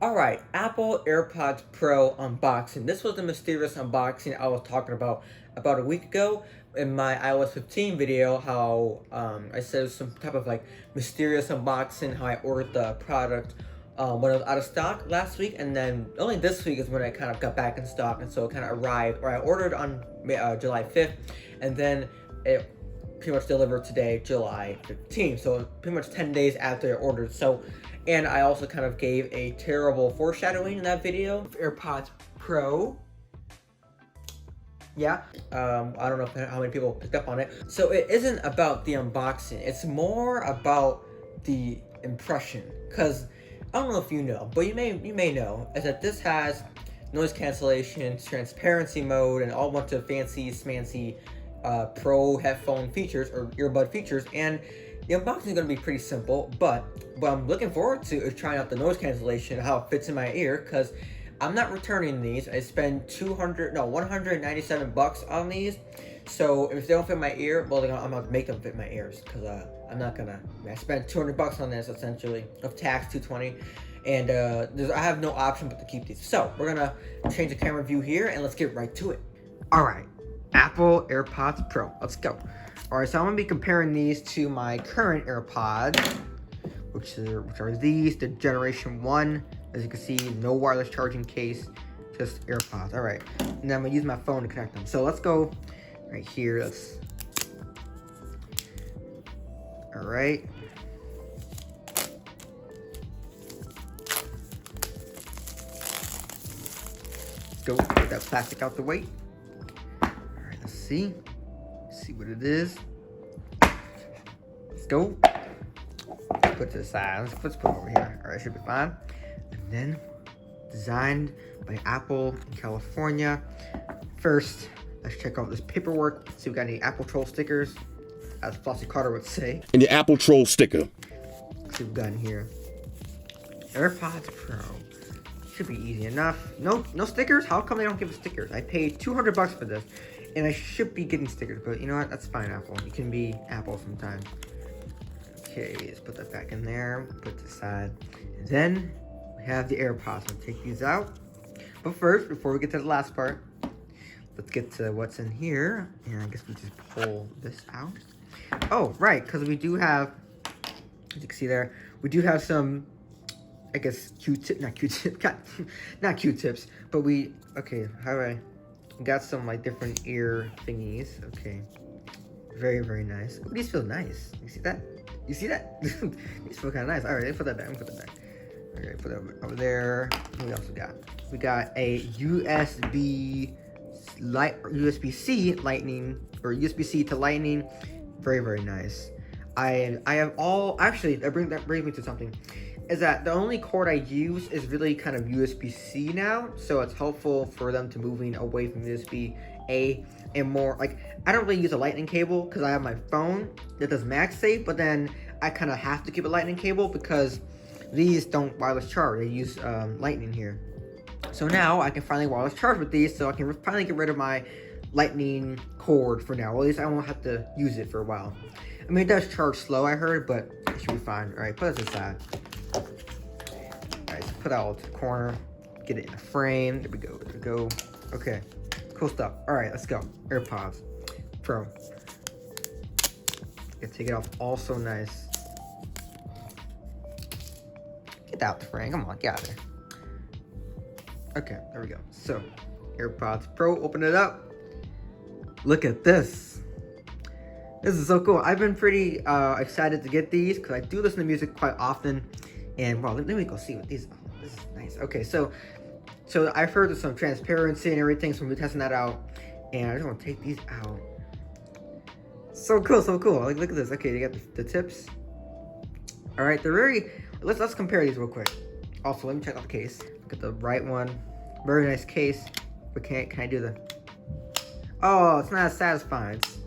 Alright, Apple AirPods Pro unboxing. This was the mysterious unboxing I was talking about a week ago in my iOS 15 video, how I said it was some type of like mysterious unboxing, how I ordered the product when it was out of stock last week, and then only this week is when it kind of got back in stock, and so it kind of arrived, or I ordered on July 5th, and then it pretty much delivered today, July 15th, so pretty much 10 days after I ordered. And I also kind of gave a terrible foreshadowing in that video. AirPods Pro. Yeah, I don't know how many people picked up on it. So it isn't about the unboxing. It's more about the impression. Because I don't know if you know, but you may know, is that this has noise cancellation, transparency mode, and all bunch of fancy smancy pro headphone features or earbud features. And the unboxing is going to be pretty simple, but what I'm looking forward to is trying out the noise cancellation, how it fits in my ear, because I'm not returning these. I spent $197 on these, so if they don't fit my ear, well, I'm going to make them fit my ears, because I'm not going to, I spent $200 on this, essentially, of tax, $220, and I have no option but to keep these. So, we're going to change the camera view here, and let's get right to it. Alright, Apple AirPods Pro, let's go. Alright, so I'm going to be comparing these to my current AirPods, which are these, the Generation 1. As you can see, no wireless charging case, just AirPods. Alright, and then I'm going to use my phone to connect them. So let's go right here. Alright. Let's go get that plastic out the way. Alright, let's see. See what it is. Let's go. Put it to the side. Let's put it over here. Alright, should be fine. And then, designed by Apple in California. First, let's check out this paperwork. See, we got any Apple Troll stickers, as Flossie Carter would say. And the Apple Troll sticker. Let's see what we got in here. AirPods Pro. Should be easy enough. No stickers? How come they don't give us stickers? I paid $200 for this, and I should be getting stickers, but you know what? That's fine, Apple. You can be Apple sometimes. Okay, let's put that back in there. Put this aside. And then we have the AirPods. I'll take these out. But first, before we get to the last part, let's get to what's in here. And I guess we just pull this out. Oh, right, because we do have, as you can see there, we do have some, I guess, not Q-tips, but we got some like different ear thingies. Okay, very, very nice. Ooh, these feel nice. You see that? You see that? These feel kind of nice. All right, let's put that back. All right, put that over there. What we also got? We got a USB-C Lightning, or USB-C to Lightning. Very, very nice. I have all, actually, that brings me to something. Is that the only cord I use is really kind of USB-C now, so it's helpful for them to moving away from USB-A and more, like, I don't really use a lightning cable because I have my phone that does MagSafe, but then I kind of have to keep a lightning cable because these don't wireless charge. They use lightning here. So now I can finally wireless charge with these, so I can finally get rid of my lightning cord for now. Well, at least I won't have to use it for a while. I mean, it does charge slow, I heard, but it should be fine. All right, put this aside. Alright, so put that all to the corner. Get it in the frame. There we go. Okay, cool stuff. Alright, let's go. AirPods Pro. Take it off. Also nice. Get that out the frame. Come on, get out of there. Okay, there we go. So, AirPods Pro. Open it up. Look at this. This is so cool. I've been pretty excited to get these because I do listen to music quite often. And well, let me go see what these. Oh, this is nice. Okay, so I've heard of some transparency and everything, so we'll be testing that out. And I just want to take these out. So cool. Like, look at this. Okay, they got the tips. All right, they're very. Let's compare these real quick. Also, let me check out the case. Look at the right one. Very nice case. But can I do the? Oh, it's not as satisfying. It's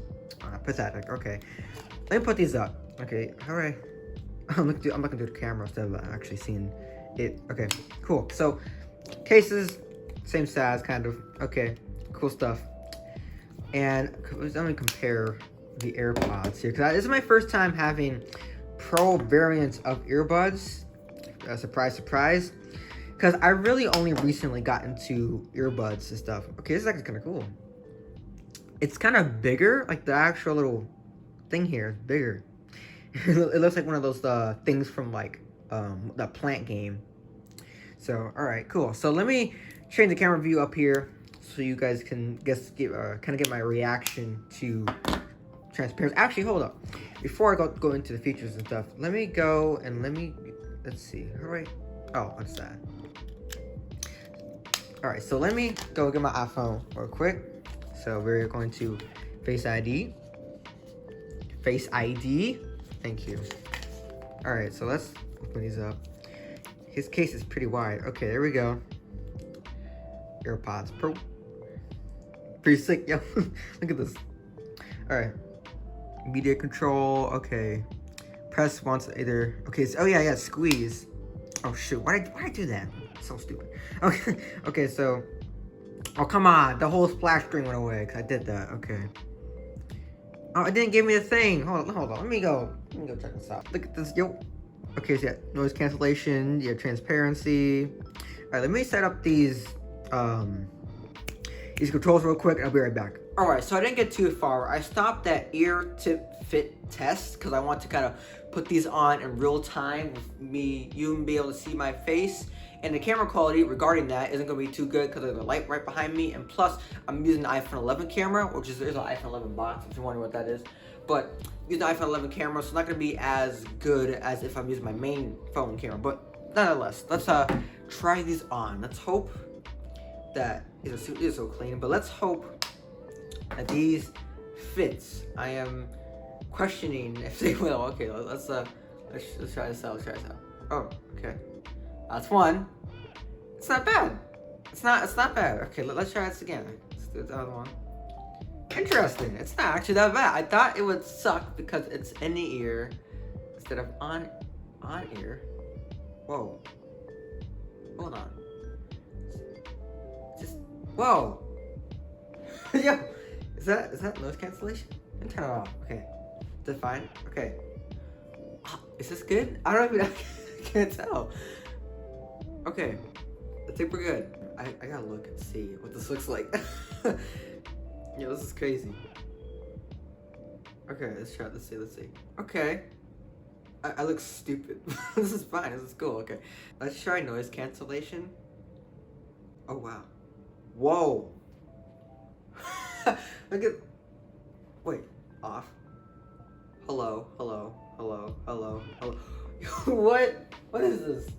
pathetic. Okay, let me put these up. Okay, all right. I'm looking through the camera instead of actually seeing it. Okay, cool. So, cases, same size, kind of. Okay, cool stuff. And let me compare the AirPods here, because this is my first time having Pro variants of earbuds. Surprise, surprise. because I really only recently got into earbuds and stuff. Okay, this is actually kind of cool. It's kind of bigger, like the actual little thing here is bigger. It looks like one of those things from like the plant game. So all right, cool. So let me change the camera view up here so you guys can kind of get my reaction to transparency. Actually, hold up. Before I go into the features and stuff, let me go and let's see. All right. Oh, what's that? All right, so let me go get my iPhone real quick. So we're going to Face ID. Face ID. Thank you. All right, so let's open these up. His case is pretty wide. Okay, there we go. AirPods Pro. Pretty sick, yo. Look at this. All right. Media control. Okay. Press once either. Okay. So, oh yeah, squeeze. Oh shoot. Why did I do that? So stupid. Okay. Okay. So. Oh come on. The whole splash screen went away because I did that. Okay. Oh, it didn't give me the thing. Hold on. Let me go check this out. Look at this. Yo. Okay. So yeah, noise cancellation. Yeah, transparency. All right. Let me set up these controls real quick, and I'll be right back. All right, so I didn't get too far. I stopped at ear tip fit test because I want to kind of put these on in real time with you be able to see my face. And the camera quality regarding that isn't going to be too good because there's a light right behind me. And plus, I'm using the iPhone 11 camera, which is, there's an iPhone 11 box if you're wondering what that is. But using the iPhone 11 camera, so it's not going to be as good as if I'm using my main phone camera. But nonetheless, let's try these on. Let's hope that these are so clean, but let's hope that these fits. I am questioning if they will. Okay, let's try this out. Let's try this out. Oh, okay. That's one. It's not bad. It's not bad. Okay, let's try this again. Let's do the other one. Interesting. It's not actually that bad. I thought it would suck because it's in the ear instead of on ear. Whoa. Hold on. Whoa. Yeah. Is that noise cancellation? And turn it off. Okay. Is that fine? Okay. Is this good? I don't even. I can't tell. Okay. I think we're good. I gotta look and see what this looks like. Yeah, this is crazy. Okay, let's try. Let's see. Okay. I look stupid. This is fine. This is cool. Okay. Let's try noise cancellation. Oh wow. Whoa. Look at. Wait. Off. Hello. What is this?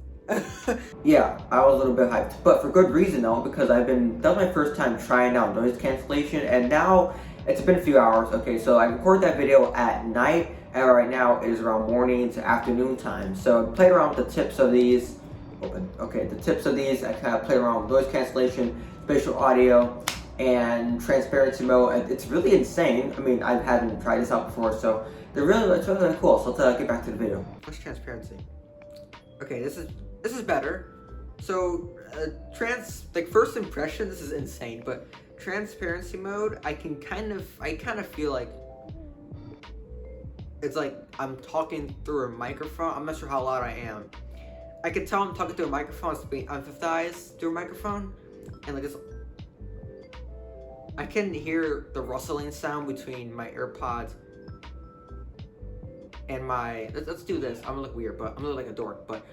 Yeah, I was a little bit hyped, but for good reason though, because that was my first time trying out noise cancellation, and now it's been a few hours. Okay, so I recorded that video at night, and right now it is around morning to afternoon time. So I played around with the tips of these. The tips of these, I kind of played around with noise cancellation, spatial audio, and transparency mode. It's really insane. I mean, I haven't tried this out before, so it's really cool. So let's get back to the video. What's transparency? Okay, this is better. So first impression, this is insane, but transparency mode, I kind of feel like it's like I'm talking through a microphone. I'm not sure how loud I am. I can tell I'm talking through a microphone. It's being emphasized through a microphone, and like I can hear the rustling sound between my AirPods and my. Let's do this. I'm gonna look weird, but I'm gonna look like a dork. But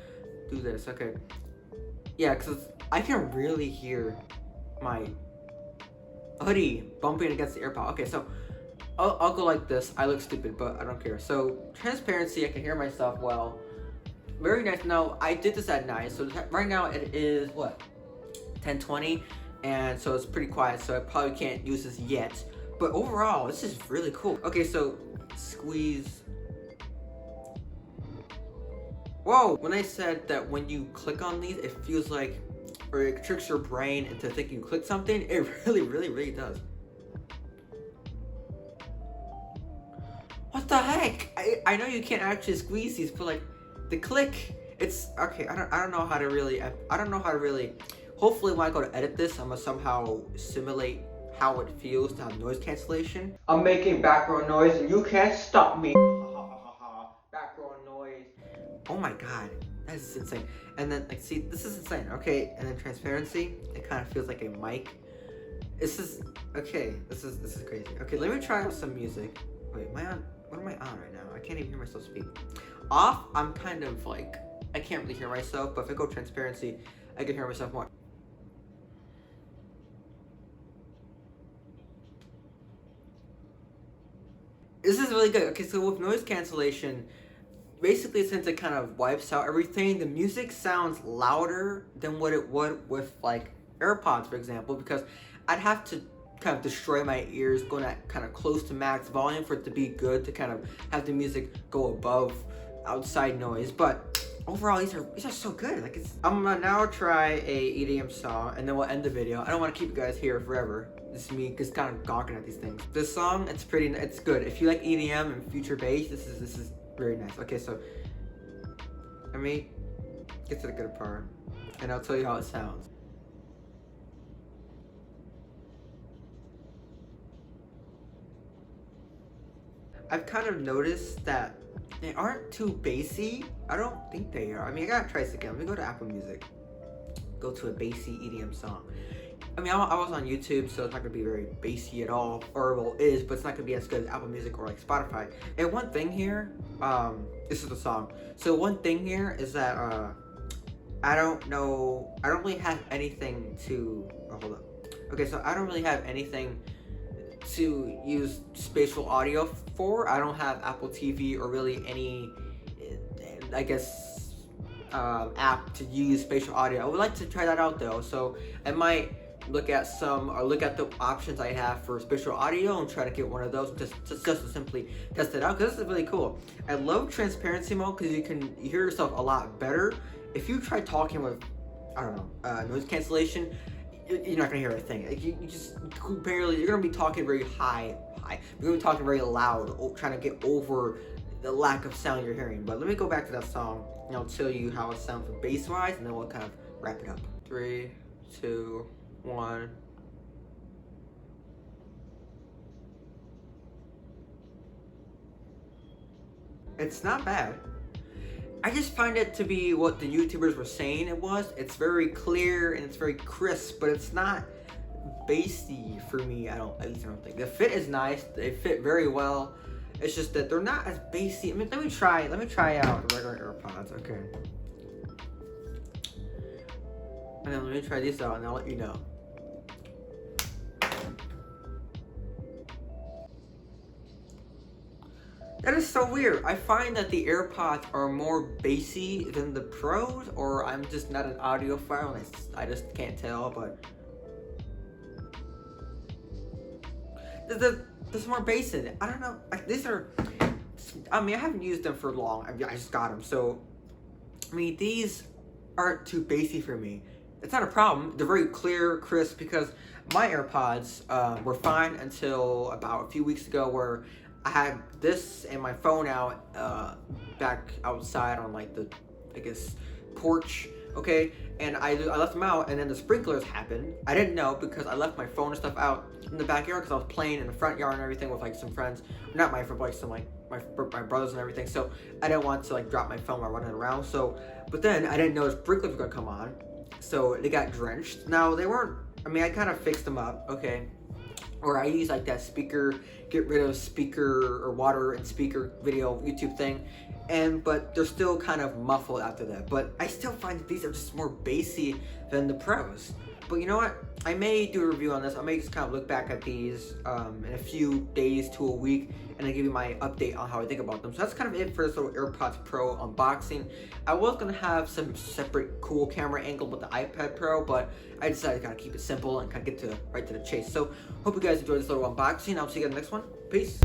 do this, okay? Yeah, because I can really hear my hoodie bumping against the AirPod. Okay, so I'll go like this. I look stupid, but I don't care. So transparency, I can hear myself well. Very nice. Now I did this at night, so right now it is what, 10:20, and so it's pretty quiet. So I probably can't use this yet. But overall, this is really cool. Okay, so squeeze. Whoa! When I said that when you click on these, it feels like, or it tricks your brain into thinking you click something, it really does. What the heck? I know you can't actually squeeze these, but like the click, it's okay. I don't know how to really. Hopefully, when I go to edit this, I'm gonna somehow simulate how it feels to have noise cancellation. I'm making background noise, and you can't stop me. Background noise. Oh my god. That is insane. And then, like, see, this is insane. Okay, and then transparency, it kind of feels like a mic. This is, okay, this is crazy. Okay, let me try out some music. Wait, am I on, what am I on right now? I can't even hear myself speak. Off, I'm kind of like, I can't really hear myself, but if I go transparency, I can hear myself more. This is really good. Okay, so with noise cancellation, basically since it kind of wipes out everything, the music sounds louder than what it would with like AirPods, for example, because I'd have to kind of destroy my ears going at kind of close to max volume for it to be good to kind of have the music go above outside noise. But overall, these are so good. Like, I'm gonna now try a EDM song and then we'll end the video. I don't want to keep you guys here forever. This is me just kind of gawking at these things. This song, it's good. If you like EDM and future bass, this is very nice. Okay, so let me get to the good part and I'll tell you how it sounds. I've kind of noticed that they aren't too bassy. I don't think they are. I mean, I gotta try this again. Let me go to Apple Music. Go to a bassy EDM song. I mean, I was on YouTube, so it's not gonna be very bassy at all. Or, well, it is, but it's not gonna be as good as Apple Music or like Spotify. And one thing here, this is the song. So one thing here is that, I don't really have anything to, oh, hold up. Okay, so I don't really have anything to use spatial audio for. I don't have Apple TV or really any, I guess, app to use spatial audio. I would like to try that out though, so I might look at the options I have for spatial audio and try to get one of those just to simply test it out, because this is really cool. I love transparency mode because you can hear yourself a lot better. If you try talking with, I don't know, noise cancellation, you're not gonna hear a thing. Like, you just barely, you're gonna be talking very high. You're gonna be talking very loud, trying to get over the lack of sound you're hearing. But let me go back to that song and I'll tell you how it sounds for bass wise, and then we'll kind of wrap it up. 3, 2, 1. It's not bad. I just find it to be what the YouTubers were saying it was. It's very clear and it's very crisp, but it's not bassy for me. At least I don't think. The fit is nice. They fit very well. It's just that they're not as bassy. I mean, let me try out the regular AirPods. Okay. And then let me try these out and I'll let you know. That is so weird. I find that the AirPods are more bassy than the Pros, or I'm just not an audiophile and I just can't tell, but there's more bass in it. I don't know. Like, these are, I mean, I haven't used them for long. I just got them, so I mean, these aren't too bassy for me. It's not a problem. They're very clear, crisp, because my AirPods were fine until about a few weeks ago, where I had this and my phone out back outside on like the, I guess, porch, okay? And I left them out, and then the sprinklers happened. I didn't know because I left my phone and stuff out in the backyard because I was playing in the front yard and everything with like some friends. Not my friends, but like some like my brothers and everything. So I didn't want to like drop my phone while running around. So, but then I didn't know the sprinklers were gonna come on, so they got drenched. Now they weren't. I mean, I kind of fixed them up, okay? Or I use like that speaker, get rid of speaker or water and speaker video YouTube thing, but they're still kind of muffled after that. But I still find that these are just more bassy than the Pros. But you know what? I may do a review on this. I may just kind of look back at these in a few days to a week and then give you my update on how I think about them. So that's kind of it for this little AirPods Pro unboxing. I was going to have some separate cool camera angle with the iPad Pro, but I decided to kind of keep it simple and kind of get right to the chase. So hope you guys enjoyed this little unboxing. I'll see you guys in the next one. Peace.